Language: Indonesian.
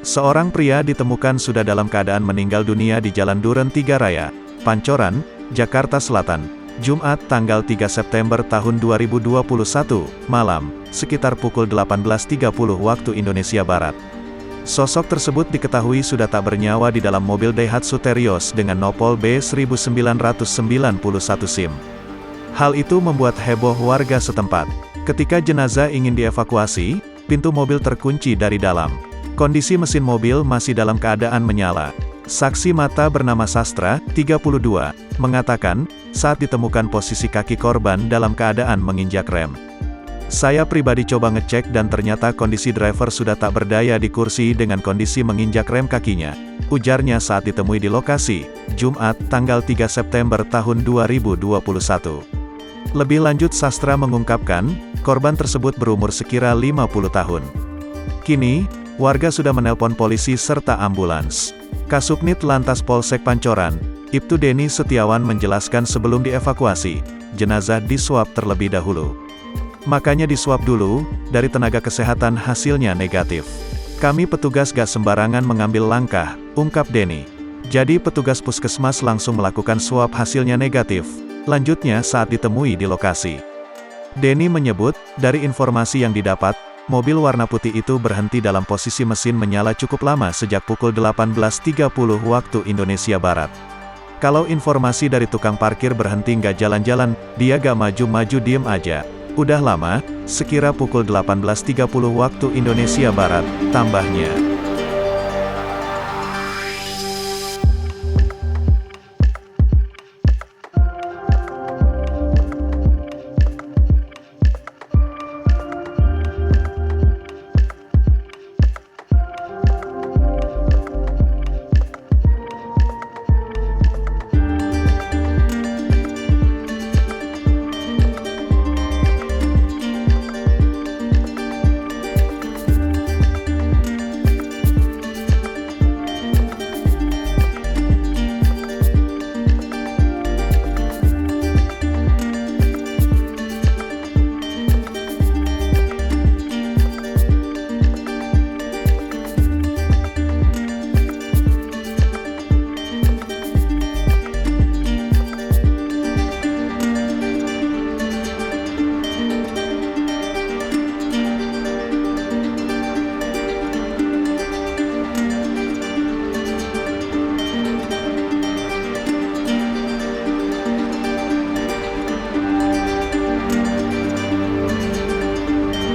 Seorang pria ditemukan sudah dalam keadaan meninggal dunia di Jalan Duren Tiga Raya, Pancoran, Jakarta Selatan, Jumat tanggal 3 September tahun 2021, malam, sekitar pukul 18.30 waktu Indonesia Barat. Sosok tersebut diketahui sudah tak bernyawa di dalam mobil Daihatsu Terios dengan nopol B1991 SIM. Hal itu membuat heboh warga setempat. Ketika jenazah ingin dievakuasi, pintu mobil terkunci dari dalam. Kondisi mesin mobil masih dalam keadaan menyala. Saksi mata bernama Sastra, 32, mengatakan, saat ditemukan posisi kaki korban dalam keadaan menginjak rem. Saya pribadi coba ngecek dan ternyata kondisi driver sudah tak berdaya di kursi dengan kondisi menginjak rem kakinya, ujarnya saat ditemui di lokasi, Jumat, tanggal 3 September tahun 2021. Lebih lanjut Sastra mengungkapkan, korban tersebut berumur sekira 50 tahun. Kini, warga sudah menelpon polisi serta ambulans. Kasubnit Lantas Polsek Pancoran, Ibtu Deni Setiawan menjelaskan sebelum dievakuasi, jenazah diswab terlebih dahulu. Makanya diswab dulu, dari tenaga kesehatan hasilnya negatif. Kami petugas gak sembarangan mengambil langkah, ungkap Deni. Jadi petugas puskesmas langsung melakukan swab hasilnya negatif, lanjutnya saat ditemui di lokasi. Deni menyebut, dari informasi yang didapat, mobil warna putih itu berhenti dalam posisi mesin menyala cukup lama sejak pukul 18.30 waktu Indonesia Barat. Kalau informasi dari tukang parkir berhenti nggak jalan-jalan, dia gak maju-maju diem aja. Udah lama, sekira pukul 18.30 waktu Indonesia Barat, tambahnya.